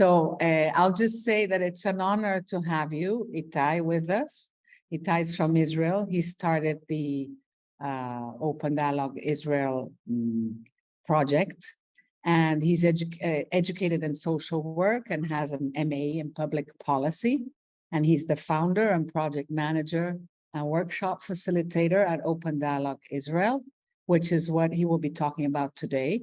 So I'll just say that it's an honor to have you, ITAY, with us. ITAY is from Israel. He started the Open Dialogue Israel project, and he's educated in social work and has an MA in public policy. And he's the founder and project manager and workshop facilitator at Open Dialogue Israel, which is what he will be talking about today.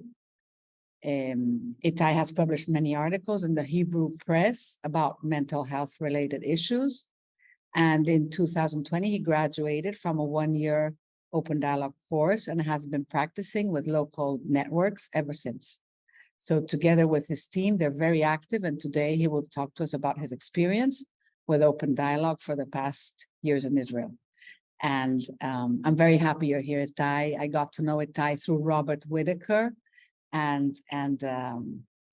ITAY has published many articles in the Hebrew press about mental health related issues. And in 2020, he graduated from a one-year Open Dialogue course and has been practicing with local networks ever since. So together with his team, they're very active. And today he will talk to us about his experience with Open Dialogue for the past years in Israel. And I'm very happy you're here, ITAY. I got to know ITAY through Robert Whitaker. And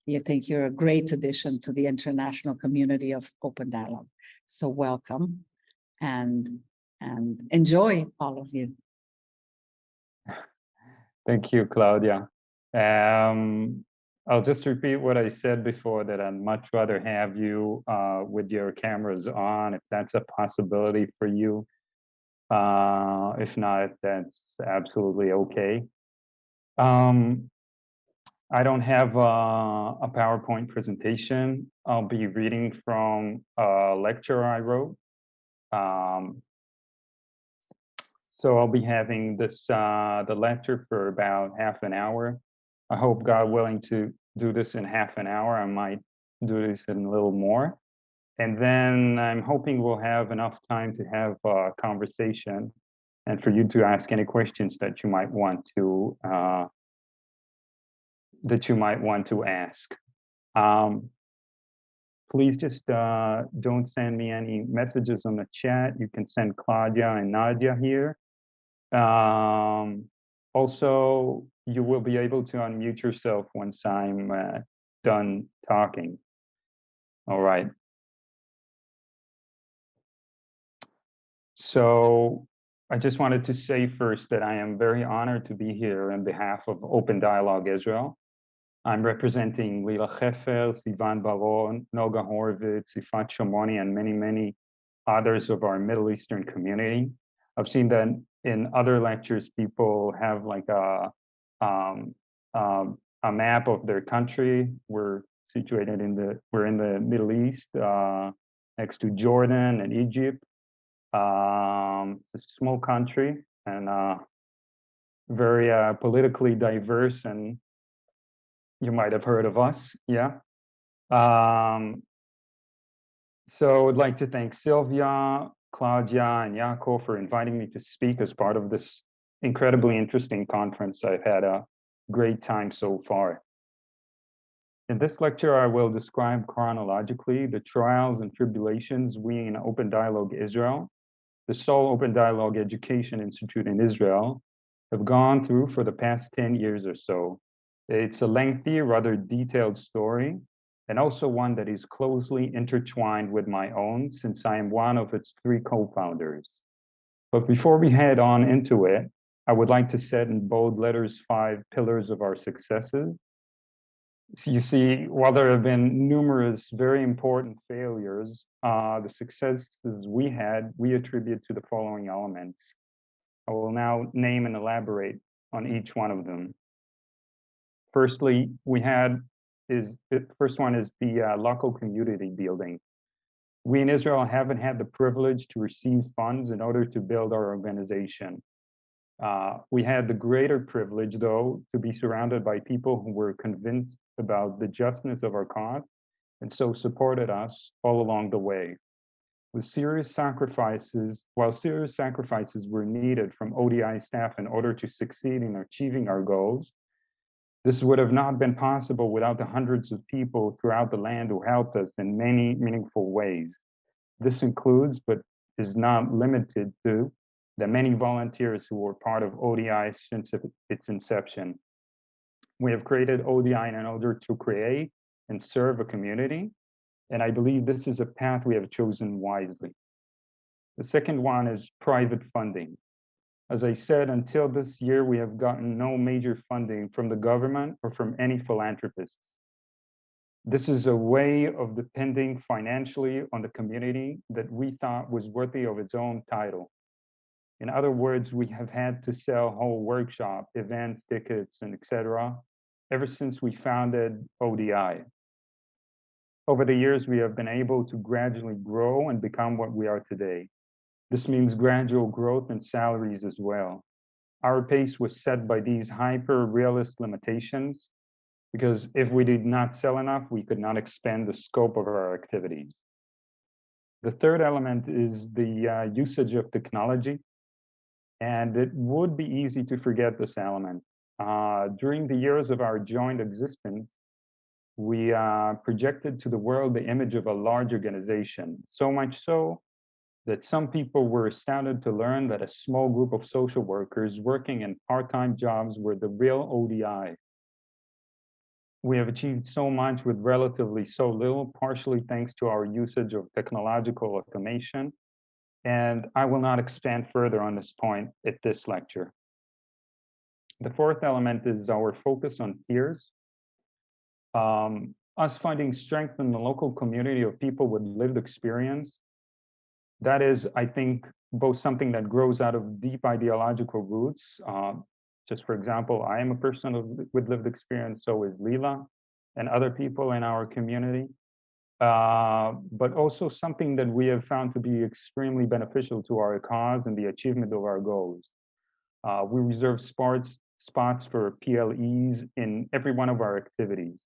you think you're a great addition to the international community of Open Dialogue. So welcome and enjoy, all of you. Thank you, Claudia. I'll just repeat what I said before, that I'd much rather have you with your cameras on, if that's a possibility for you. If not, that's absolutely okay. I don't have a PowerPoint presentation. I'll be reading from a lecture I wrote. So I'll be having this the lecture for about half an hour. I hope, God willing, to do this in half an hour. I might do this in a little more. And then I'm hoping we'll have enough time to have a conversation and for you to ask any questions that you might want to ask. Please just don't send me any messages on the chat. You can send Claudia and Nadia here. Also, you will be able to unmute yourself once I'm done talking. All right. So I just wanted to say first that I am very honored to be here on behalf of Open Dialogue Israel. I'm representing Lila Hefer, Sivan Baron, Noga Horvitz, Ifat Shomoni, and many, many others of our Middle Eastern community. I've seen that in other lectures, people have like a map of their country. We're situated we're in the Middle East, next to Jordan and Egypt. It's a small country and very politically diverse, and you might have heard of us, yeah. So I'd like to thank Sylvia, Claudia, and Jaco for inviting me to speak as part of this incredibly interesting conference. I've had a great time so far. In this lecture, I will describe chronologically the trials and tribulations we in Open Dialogue Israel, the sole Open Dialogue Education Institute in Israel, have gone through for the past 10 years or so. It's a lengthy, rather detailed story, and also one that is closely intertwined with my own, since I am one of its 3 co-founders. But before we head on into it, I would like to set in bold letters 5 pillars of our successes. So you see, while there have been numerous very important failures, the successes we attribute to the following elements. I will now name and elaborate on each one of them. Firstly, the first one is the local community building. We in Israel haven't had the privilege to receive funds in order to build our organization. We had the greater privilege, though, to be surrounded by people who were convinced about the justness of our cause and so supported us all along the way. While serious sacrifices were needed from ODI staff in order to succeed in achieving our goals, this would have not been possible without the hundreds of people throughout the land who helped us in many meaningful ways. This includes, but is not limited to, the many volunteers who were part of ODI since its inception. We have created ODI in order to create and serve a community, and I believe this is a path we have chosen wisely. The second one is private funding. As I said, until this year, we have gotten no major funding from the government or from any philanthropists. This is a way of depending financially on the community that we thought was worthy of its own title. In other words, we have had to sell whole workshop, events, tickets, and etc. ever since we founded ODI. Over the years, we have been able to gradually grow and become what we are today. This means gradual growth in salaries as well. Our pace was set by these hyper-realist limitations because if we did not sell enough, we could not expand the scope of our activities. The third element is the usage of technology, and it would be easy to forget this element. During the years of our joint existence, we projected to the world the image of a large organization, so much so that some people were astounded to learn that a small group of social workers working in part-time jobs were the real ODI. We have achieved so much with relatively so little, partially thanks to our usage of technological automation. And I will not expand further on this point at this lecture. The fourth element is our focus on peers. Us finding strength in the local community of people with lived experience. That is, I think, both something that grows out of deep ideological roots. Just for example, I am a person with lived experience, so is Lila and other people in our community. But also something that we have found to be extremely beneficial to our cause and the achievement of our goals. We reserve spots for PLEs in every one of our activities.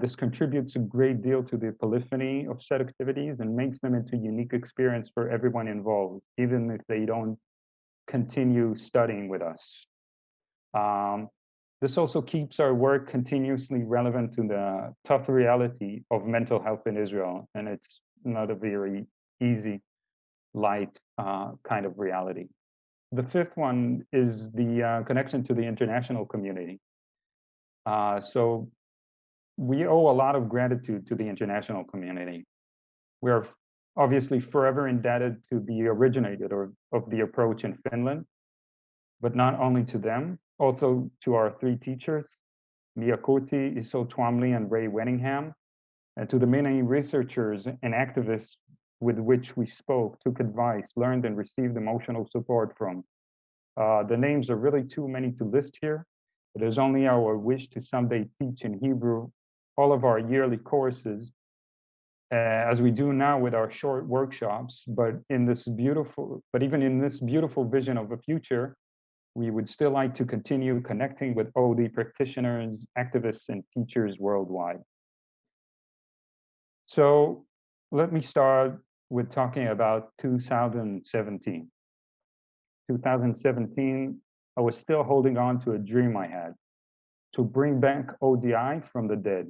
This contributes a great deal to the polyphony of set activities and makes them into unique experience for everyone involved, even if they don't continue studying with us. This also keeps our work continuously relevant to the tough reality of mental health in Israel, and it's not a very easy, light kind of reality. The fifth one is the connection to the international community. So we owe a lot of gratitude to the international community. We are obviously forever indebted to the originator of the approach in Finland, but not only to them, also to our three teachers, Mia Kurti, Isol Twomley, and Ray Wenningham, and to the many researchers and activists with which we spoke, took advice, learned, and received emotional support from. The names are really too many to list here. It is only our wish to someday teach in Hebrew all of our yearly courses, as we do now with our short workshops, but even in this beautiful vision of a future, we would still like to continue connecting with OD practitioners, activists, and teachers worldwide. So let me start with talking about 2017. 2017, I was still holding on to a dream I had, to bring back ODI from the dead.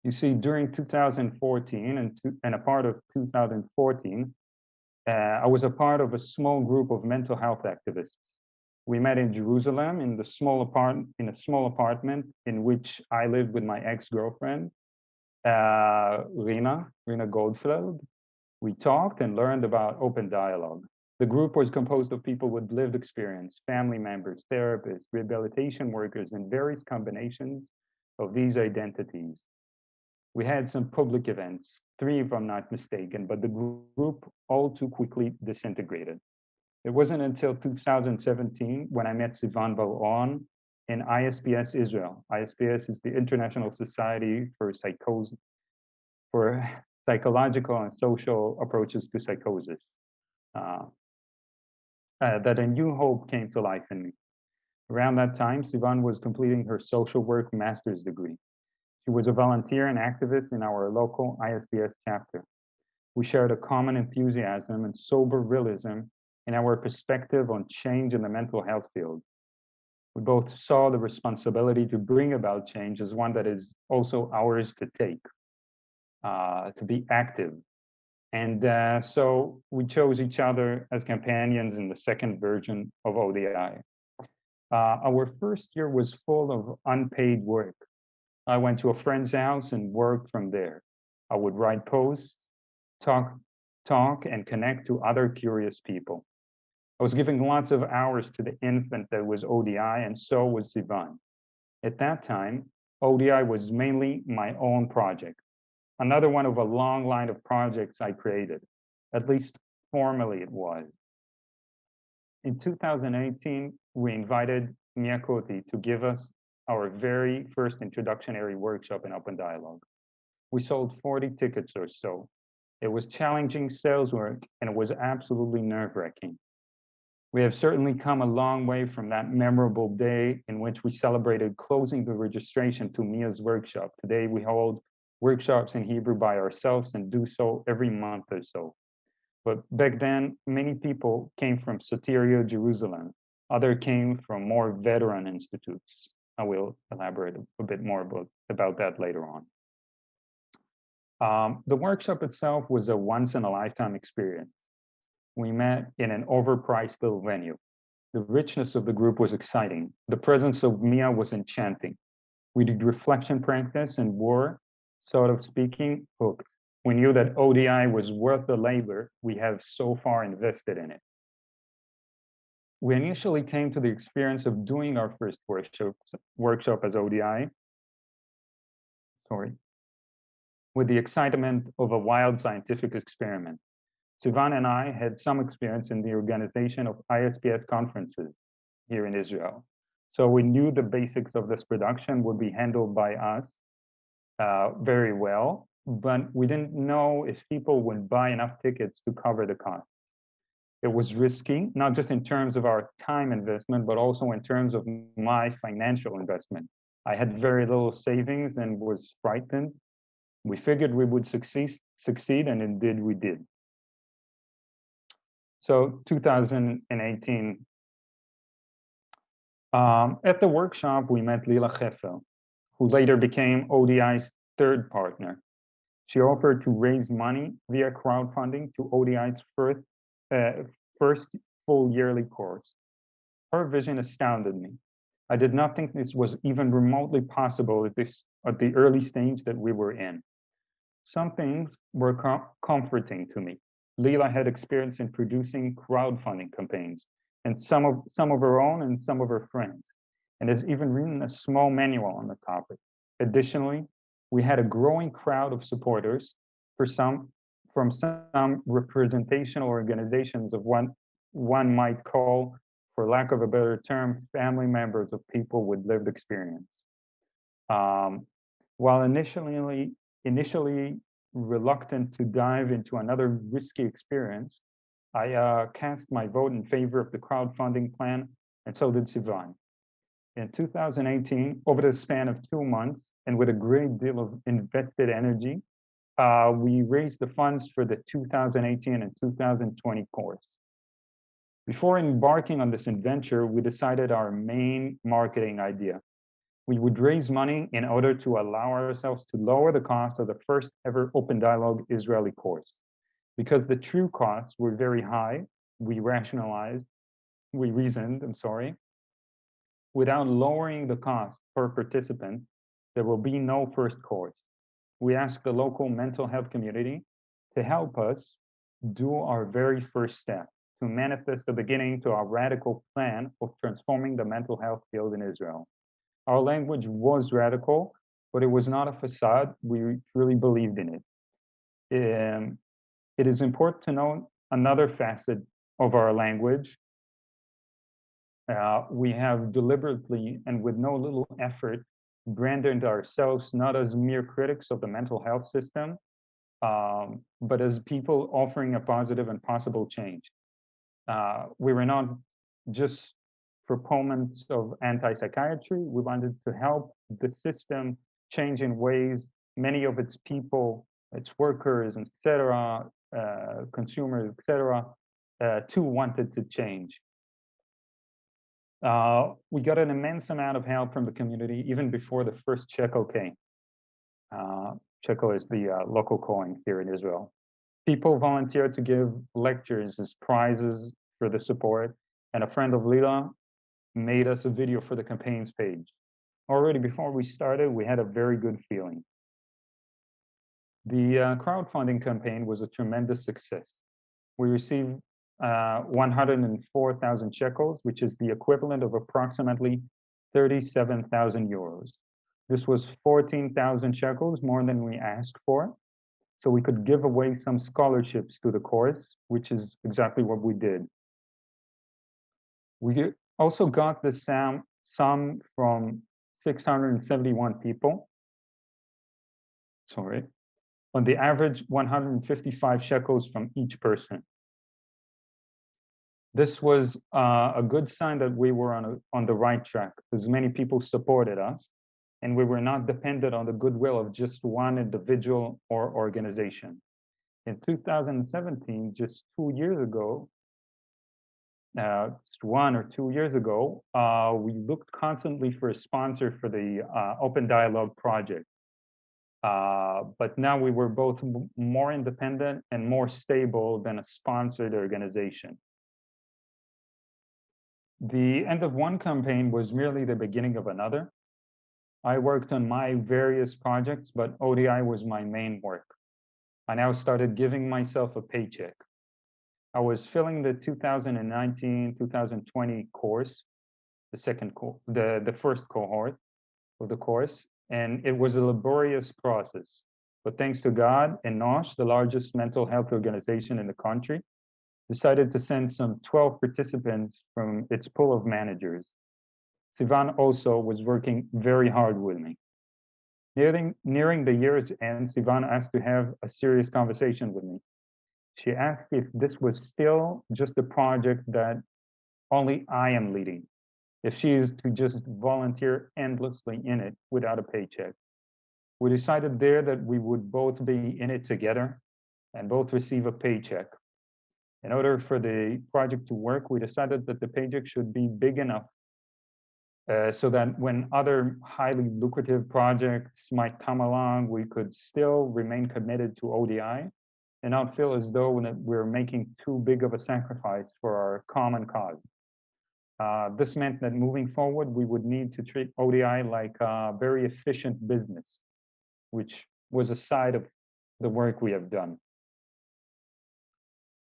You see, during 2014 and a part of 2014, I was a part of a small group of mental health activists. We met in Jerusalem in a small apartment in which I lived with my ex-girlfriend, Rina Goldfeld. We talked and learned about open dialogue. The group was composed of people with lived experience, family members, therapists, rehabilitation workers, and various combinations of these identities. We had some public events, 3 if I'm not mistaken, but the group all too quickly disintegrated. It wasn't until 2017 when I met Sivan Bar-On in ISPS Israel. ISPS is the International Society for Psychological and Social Approaches to Psychosis. That a new hope came to life in me. Around that time, Sivan was completing her social work master's degree. She was a volunteer and activist in our local ISPS chapter. We shared a common enthusiasm and sober realism in our perspective on change in the mental health field. We both saw the responsibility to bring about change as one that is also ours to take, to be active. And so we chose each other as companions in the second version of ODI. Our first year was full of unpaid work. I went to a friend's house and worked from there. I would write posts, talk and connect to other curious people. I was giving lots of hours to the infant that was ODI, and so was Sivan. At that time, ODI was mainly my own project, another one of a long line of projects I created, at least formally it was. In 2018, we invited Nyakoti to give us our very first introductory workshop in open dialogue. We sold 40 tickets or so. It was challenging sales work and it was absolutely nerve-wracking. We have certainly come a long way from that memorable day in which we celebrated closing the registration to Mia's workshop. Today we hold workshops in Hebrew by ourselves and do so every month or so. But back then, many people came from Soteria, Jerusalem. Others came from more veteran institutes. I will elaborate a bit more about that later on. The workshop itself was a once-in-a-lifetime experience. We met in an overpriced little venue. The richness of the group was exciting. The presence of Mia was enchanting. We did reflection practice and were, sort of speaking, hooked. We knew that ODI was worth the labor we have so far invested in it. We initially came to the experience of doing our first workshop as ODI, with the excitement of a wild scientific experiment. Sivan and I had some experience in the organization of ISPS conferences here in Israel. So we knew the basics of this production would be handled by us very well, but we didn't know if people would buy enough tickets to cover the cost. It was risky, not just in terms of our time investment, but also in terms of my financial investment. I had very little savings and was frightened. We figured we would succeed, and indeed we did. So 2018, at the workshop, we met Lila Heffel, who later became ODI's third partner. She offered to raise money via crowdfunding to ODI's first full yearly course. Her vision astounded me. I did not think this was even remotely possible at the early stage that we were in. Some things were comforting to me. Lila had experience in producing crowdfunding campaigns, and some of her own and some of her friends, and has even written a small manual on the topic. Additionally, we had a growing crowd of supporters from some representational organizations of what one might call, for lack of a better term, family members of people with lived experience. While initially reluctant to dive into another risky experience, I cast my vote in favor of the crowdfunding plan, and so did Sivan. In 2018, over the span of 2 months, and with a great deal of invested energy, we raised the funds for the 2018 and 2020 course. Before embarking on this adventure, we decided our main marketing idea. We would raise money in order to allow ourselves to lower the cost of the first ever open dialogue Israeli course. Because the true costs were very high, we reasoned, without lowering the cost per participant, there will be no first course. We asked the local mental health community to help us do our very first step, to manifest the beginning to our radical plan of transforming the mental health field in Israel. Our language was radical, but it was not a facade. We truly believed in it. It is important to note another facet of our language. We have deliberately and with no little effort branded ourselves not as mere critics of the mental health system, but as people offering a positive and possible change. We were not just proponents of anti-psychiatry. We wanted to help the system change in ways many of its people, its workers, etc., consumers, etc., too wanted to change. We got an immense amount of help from the community even before the first shekel came. Shekel is the local coin here in Israel. People volunteered to give lectures as prizes for the support, and a friend of Lila made us a video for the campaign's page. Already before we started, we had a very good feeling. The crowdfunding campaign was a tremendous success. We received 104,000 shekels, which is the equivalent of approximately 37,000 euros. This was 14,000 shekels, more than we asked for. So we could give away some scholarships to the course, which is exactly what we did. We also got the sum from 671 people. Sorry. On the average, 155 shekels from each person. This was a good sign that we were on the right track, because many people supported us, and we were not dependent on the goodwill of just one individual or organization. In 2017, just 2 years ago, just 1 or 2 years ago, we looked constantly for a sponsor for the Open Dialogue project. But now we were both more independent and more stable than a sponsored organization. The end of one campaign was merely the beginning of another. I worked on my various projects, but ODI was my main work. I now started giving myself a paycheck. I was filling the 2019-2020 course, the first cohort of the course, and it was a laborious process. But thanks to God, Enosh, the largest mental health organization in the country, decided to send some 12 participants from its pool of managers. Sivan also was working very hard with me. Nearing the year's end, Sivan asked to have a serious conversation with me. She asked if this was still just a project that only I am leading, if she is to just volunteer endlessly in it without a paycheck. We decided there that we would both be in it together and both receive a paycheck. In order for the project to work, we decided that the paycheck should be big enough so that when other highly lucrative projects might come along, we could still remain committed to ODI and not feel as though we're making too big of a sacrifice for our common cause. This meant that moving forward, we would need to treat ODI like a very efficient business, which was a side of the work we have done.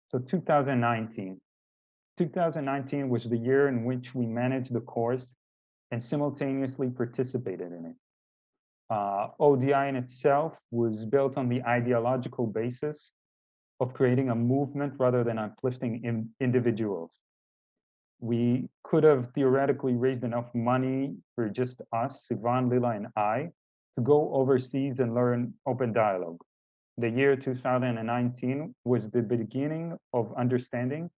So 2019 was the year in which we managed the course and simultaneously participated in it. ODI in itself was built on the ideological basis of creating a movement rather than uplifting individuals. We could have theoretically raised enough money for just us, Sivan, Lila, and I, to go overseas and learn open dialogue. The year 2019 was the beginning of understanding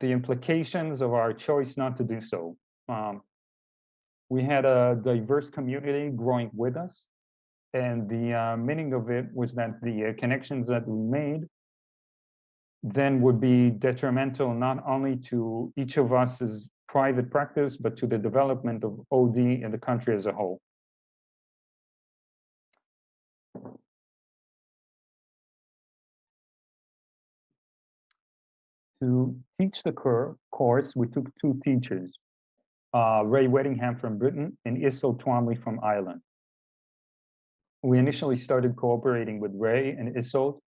the implications of our choice not to do so. We had a diverse community growing with us, and the meaning of it was that the connections that we made then would be detrimental not only to each of us's private practice, but to the development of OD in the country as a whole. To teach the course, we took 2 teachers, Ray Weddingham from Britain and Issel Twomley from Ireland. We initially started cooperating with Ray and Issel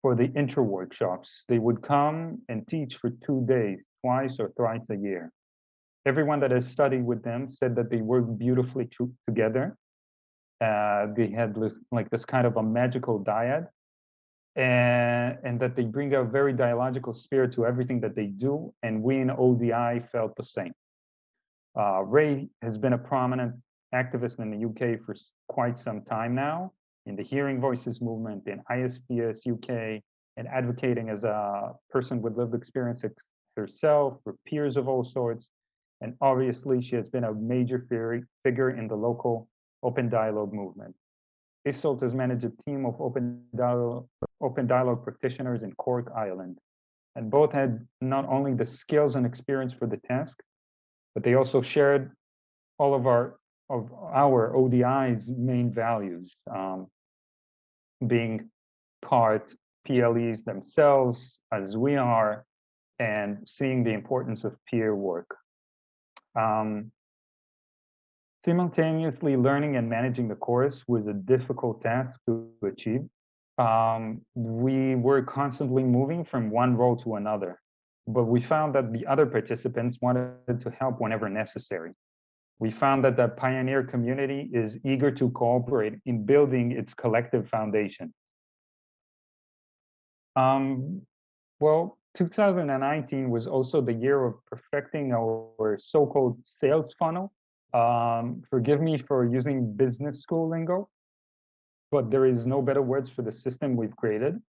for the intro workshops. They would come and teach for 2 days, twice or thrice a year. Everyone that has studied with them said that they work beautifully together. They had this kind of a magical dyad, and that they bring a very dialogical spirit to everything that they do, and we in ODI felt the same. Ray has been a prominent activist in the UK for quite some time now, in the Hearing Voices movement, in ISPS UK, and advocating as a person with lived experience herself, for peers of all sorts. And obviously, she has been a major figure in the local open dialogue movement. Isolt has managed a team of open dialogue practitioners in Cork, Ireland, and both had not only the skills and experience for the task, but they also shared all of our ODI's main values, being part PLEs themselves, as we are, and seeing the importance of peer work. Simultaneously learning and managing the course was a difficult task to achieve. We were constantly moving from one role to another, but we found that the other participants wanted to help whenever necessary. We found that the pioneer community is eager to cooperate in building its collective foundation. Well, 2019 was also the year of perfecting our so-called sales funnel. Forgive me for using business school lingo, but there is no better words for the system we've created.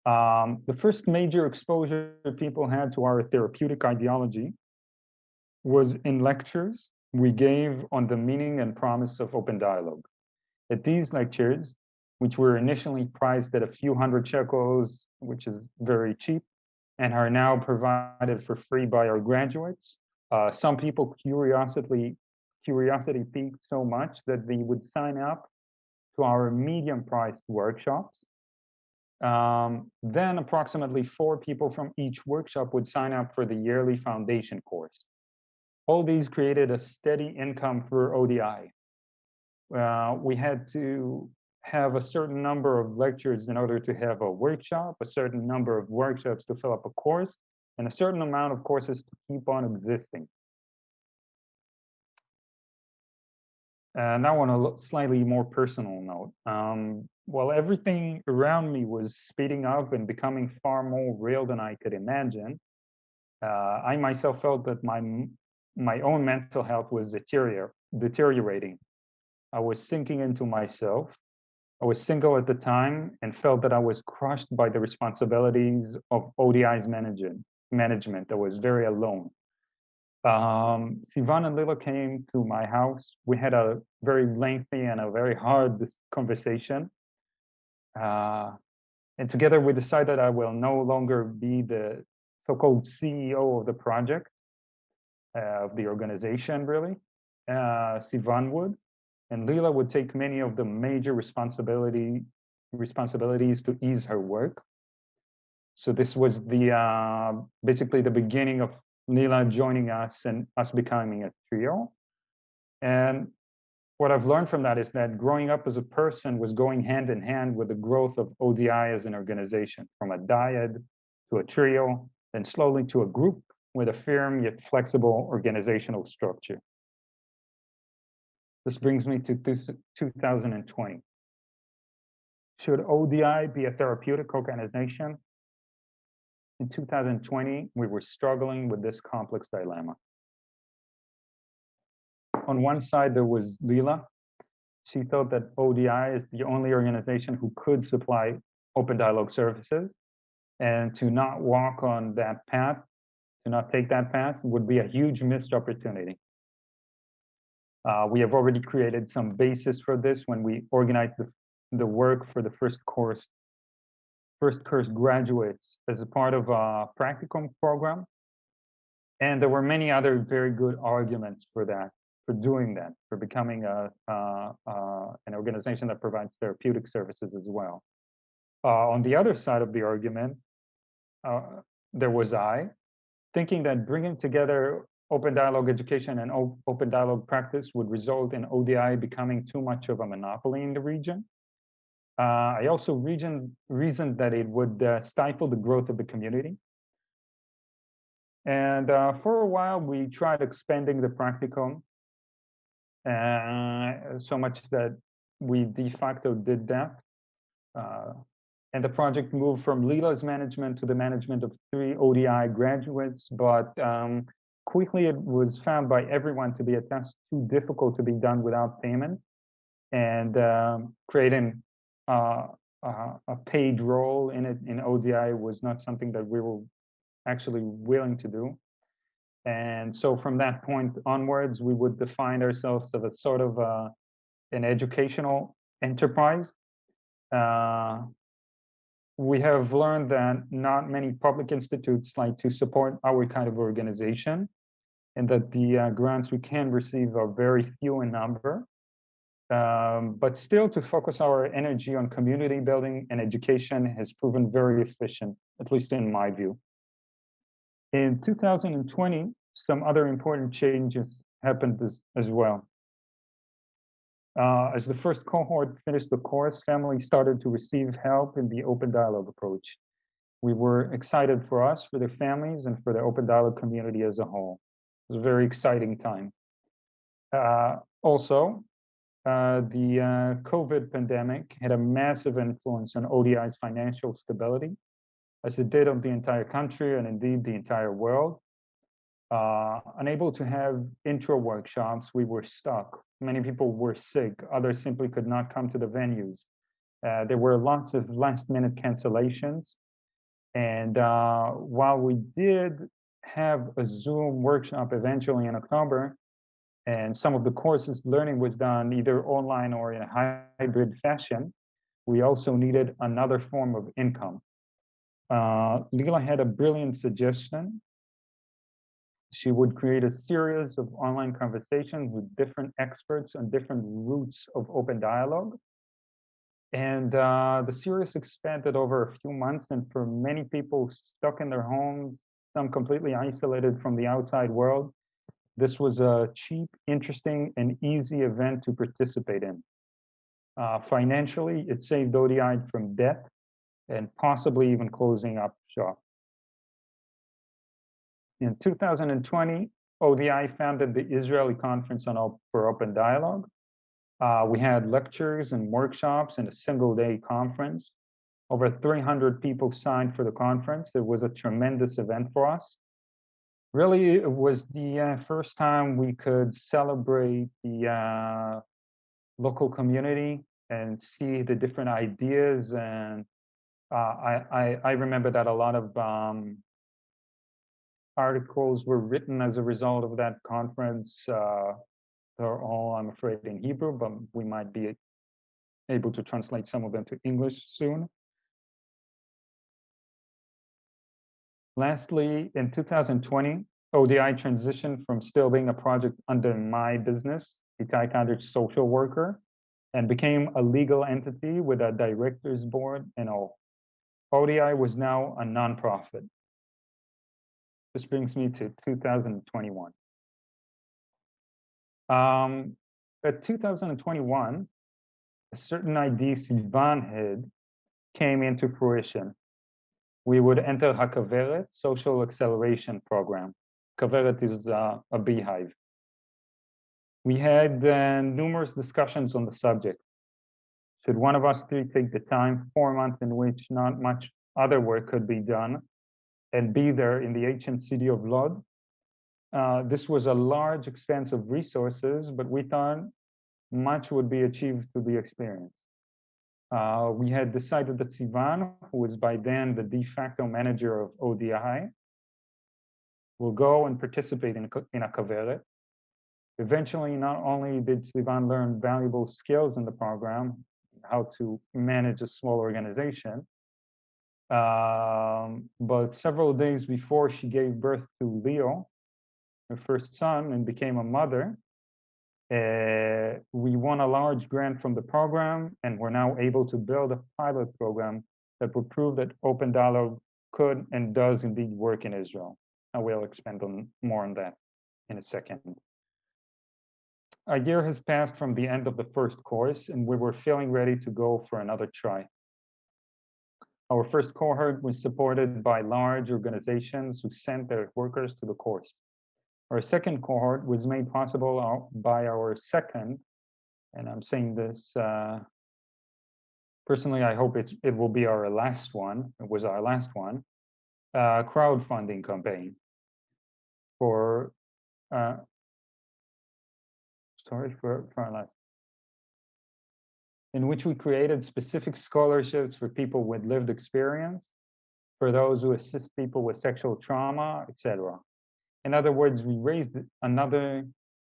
The first major exposure people had to our therapeutic ideology was in lectures we gave on the meaning and promise of open dialogue. At these lectures, which were initially priced at a few hundred shekels, which is very cheap, and are now provided for free by our graduates, some people curiosity piqued so much that they would sign up to our medium-priced workshops. Then approximately 4 people from each workshop would sign up for the yearly foundation course. All these created a steady income for ODI. We had to have a certain number of lectures in order to have a workshop, a certain number of workshops to fill up a course, and a certain amount of courses to keep on existing. Now on a slightly more personal note, while everything around me was speeding up and becoming far more real than I could imagine, I myself felt that my own mental health was deteriorating. I was sinking into myself. I was single at the time and felt that I was crushed by the responsibilities of ODI's management. I was very alone. Sivan and Lila came to my house. We had a very lengthy and a very hard conversation. And together we decided I will no longer be the so-called CEO of the project, of the organization, really. Sivan would, and Lila would take many of the major responsibilities to ease her work. So this was the basically the beginning of Lila joining us and us becoming a trio. And what I've learned from that is that growing up as a person was going hand in hand with the growth of ODI as an organization, from a dyad to a trio, then slowly to a group with a firm yet flexible organizational structure. This brings me to 2020. Should ODI be a therapeutic organization? In 2020, we were struggling with this complex dilemma. On one side, there was Lila. She thought that ODI is the only organization who could supply open dialogue services, and to not walk on that path, to not take that path, would be a huge missed opportunity. We have already created some basis for this when we organized the work for the first course graduates as a part of a practicum program. And there were many other very good arguments for that, for doing that, for becoming an organization that provides therapeutic services as well. On the other side of the argument, there was I, thinking that bringing together open dialogue education and open dialogue practice would result in ODI becoming too much of a monopoly in the region. I also reasoned that it would stifle the growth of the community. And for a while, we tried expanding the practicum, so much that we de facto did that. And the project moved from Lila's management to the management of 3 ODI graduates, but quickly it was found by everyone to be a task too difficult to be done without payment, and creating a paid role in it in ODI was not something that we were actually willing to do. And so from that point onwards, we would define ourselves as a sort of an educational enterprise. We have learned that not many public institutes like to support our kind of organization, and that the grants we can receive are very few in number. But still, to focus our energy on community building and education has proven very efficient, at least in my view. In 2020, some other important changes happened as well. As the first cohort finished the course, families started to receive help in the open dialogue approach. We were excited for us, for their families, and for the open dialogue community as a whole. It was a very exciting time. Also, the COVID pandemic had a massive influence on ODI's financial stability, as it did of the entire country and indeed the entire world. Unable to have intro workshops, we were stuck. Many people were sick. Others simply could not come to the venues. There were lots of last-minute cancellations. And while we did have a Zoom workshop eventually in October, and some of the courses learning was done either online or in a hybrid fashion, we also needed another form of income. Lila had a brilliant suggestion. She would create a series of online conversations with different experts on different routes of open dialogue. And the series expanded over a few months, and for many people stuck in their homes, some completely isolated from the outside world, this was a cheap, interesting, and easy event to participate in. Financially, it saved ODI from debt and possibly even closing up shop. In 2020, ODI founded the Israeli Conference for Open Dialogue. We had lectures and workshops in a single-day conference. Over 300 people signed for the conference. It was a tremendous event for us. Really, it was the first time we could celebrate the local community and see the different ideas. And I remember that a lot of articles were written as a result of that conference. They're all, I'm afraid, in Hebrew, but we might be able to translate some of them to English soon. Lastly, in 2020, ODI transitioned from still being a project under my business, ITAY KANDER social worker, and became a legal entity with a director's board and all. ODI was now a nonprofit. This brings me to 2021. At 2021, a certain idea Sivan had came into fruition. We would enter HaKaveret Social Acceleration Program. Kaveret is a beehive. We had numerous discussions on the subject. Should one of us three take the time, 4 months in which not much other work could be done, and be there in the ancient city of Lod? This was a large expense of resources, but we thought much would be achieved through the experience. We had decided that Sivan, who was by then the de facto manager of ODI, will go and participate in a kaveret. Eventually, not only did Sivan learn valuable skills in the program, how to manage a small organization, but several days before she gave birth to Leo, her first son, and became a mother, we won a large grant from the program, and we're now able to build a pilot program that would prove that open dialogue could and does indeed work in Israel. I will expand more on that in a second. A year has passed from the end of the first course, and we were feeling ready to go for another try. Our first cohort was supported by large organizations who sent their workers to the course. Our second cohort was made possible by our second, and I'm saying this personally, I hope it will be our last one. It was our last one, crowdfunding campaign for our last, in which we created specific scholarships for people with lived experience, for those who assist people with sexual trauma, etc. In other words, we raised another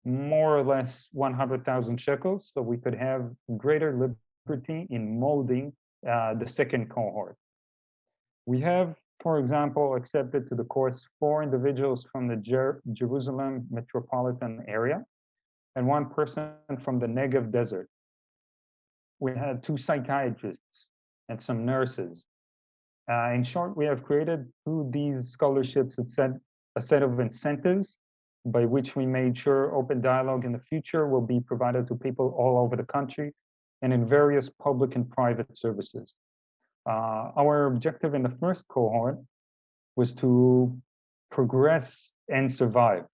more or less 100,000 shekels, so we could have greater liberty in molding the second cohort. We have, for example, accepted to the course 4 individuals from the Jerusalem metropolitan area and 1 person from the Negev desert. We had 2 psychiatrists and some nurses. In short, we have created through these scholarships a set of incentives by which we made sure open dialogue in the future will be provided to people all over the country and in various public and private services. Our objective in the first cohort was to progress and survive.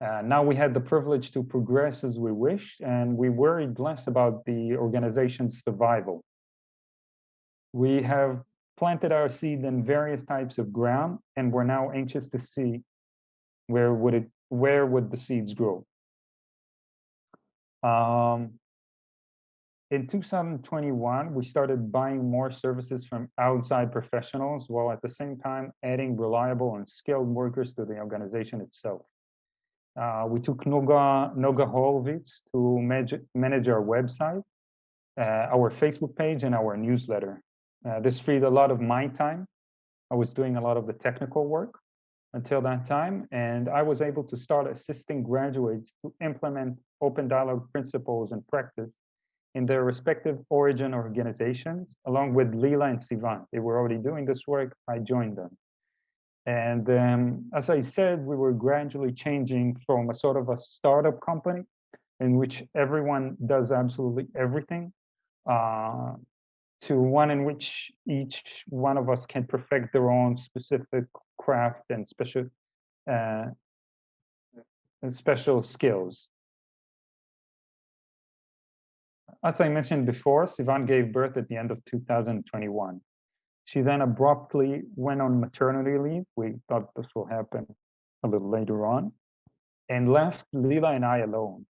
Now we had the privilege to progress as we wished, and we worried less about the organization's survival. We have planted our seed in various types of ground, and we're now anxious to see where would the seeds grow. In 2021, we started buying more services from outside professionals, while at the same time adding reliable and skilled workers to the organization itself. We took Noga Horowitz to manage our website, our Facebook page, and our newsletter. This freed a lot of my time. I was doing a lot of the technical work until that time, and I was able to start assisting graduates to implement open dialogue principles and practice in their respective origin organizations, along with Lila and Sivan. They were already doing this work. I joined them. And as I said, we were gradually changing from a sort of a startup company in which everyone does absolutely everything to one in which each one of us can perfect their own specific craft and special skills. As I mentioned before, Sivan gave birth at the end of 2021. She then abruptly went on maternity leave. We thought this will happen a little later on, and left Lila and I alone.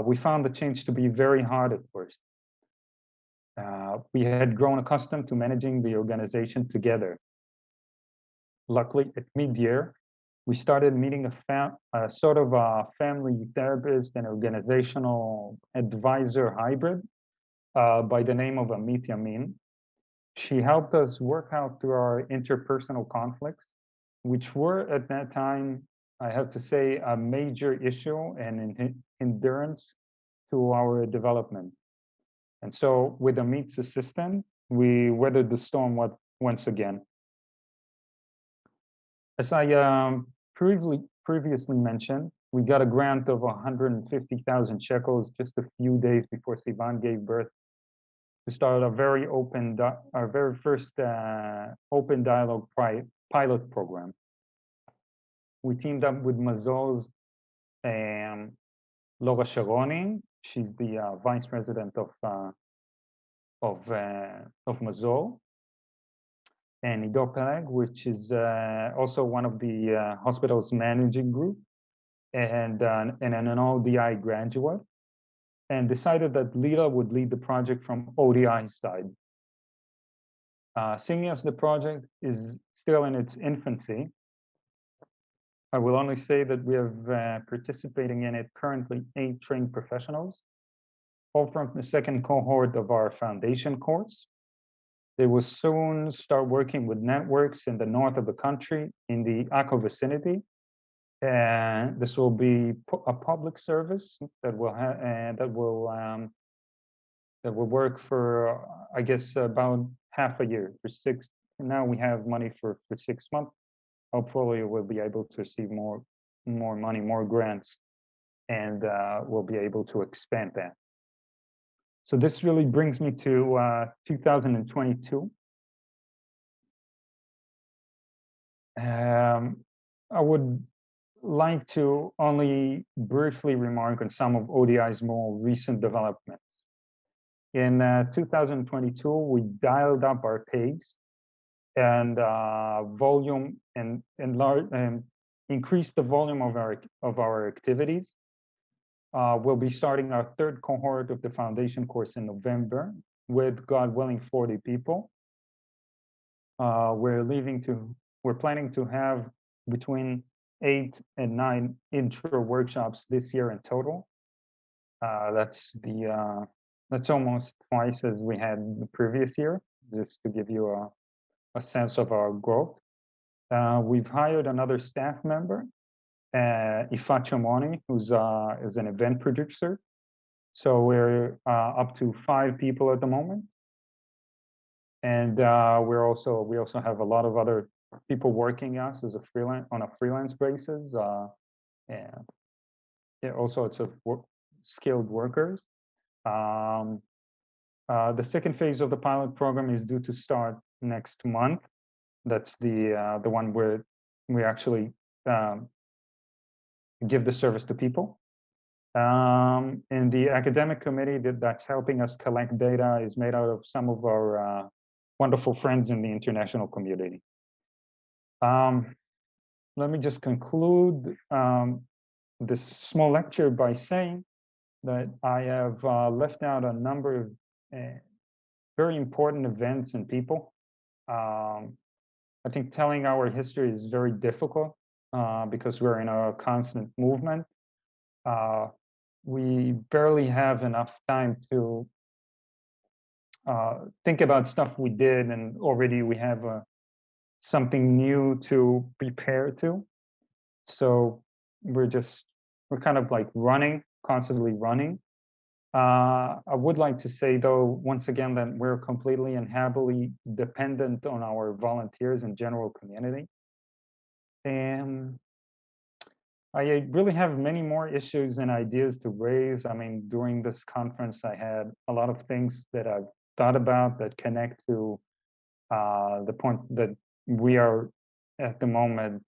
We found the change to be very hard at first. We had grown accustomed to managing the organization together. Luckily, at mid-year, we started meeting a sort of a family therapist and organizational advisor hybrid by the name of Amit Yamin. She helped us work out through our interpersonal conflicts, which were at that time, I have to say, a major issue and an hindrance to our development. And so with Amit's assistance, we weathered the storm once again. As I previously mentioned, we got a grant of 150,000 shekels just a few days before Sivan gave birth to start our very first open dialogue pilot program. We teamed up with Mazol's Laura Sharoni. She's the vice president of Mazol, and Ido Peleg, which is also one of the hospital's managing group, and an ODI graduate, and decided that Lila would lead the project from ODI side. Seeing as the project is still in its infancy, I will only say that we have participating in it currently 8 trained professionals, all from the second cohort of our foundation course. They will soon start working with networks in the north of the country in the Akko vicinity. And this will be a public service that will work for, I guess, about half a year, for 6. Now we have money for 6 months. Hopefully we'll be able to receive more money, more grants, and we'll be able to expand that. So this really brings me to 2022. I would like to only briefly remark on some of ODI's more recent developments. In 2022, we dialed up our pace and volume and increased the volume of our activities. We'll be starting our 3rd cohort of the foundation course in November with, God willing, 40 people. We're planning to have between 8 and 9 intro workshops this year in total. That's almost twice as we had the previous year, just to give you a sense of our growth. We've hired another staff member, Ifat Shomoni, who's is an event producer. So we're up to 5 people at the moment. And we also have a lot of other people working us as on a freelance basis. And all sorts of skilled workers. The 2nd phase of the pilot program is due to start next month. That's the one where we actually give the service to people. And the academic committee that's helping us collect data is made out of some of our wonderful friends in the international community. Let me just conclude this small lecture by saying that I have left out a number of very important events and people. I think telling our history is very difficult because we're in a constant movement. We barely have enough time to think about stuff we did, and already we have something new to prepare to. So we're kind of like constantly running. I would like to say, though, once again, that we're completely and heavily dependent on our volunteers and general community. And I really have many more issues and ideas to raise. I mean, during this conference, I had a lot of things that I've thought about that connect to the point that we are at the moment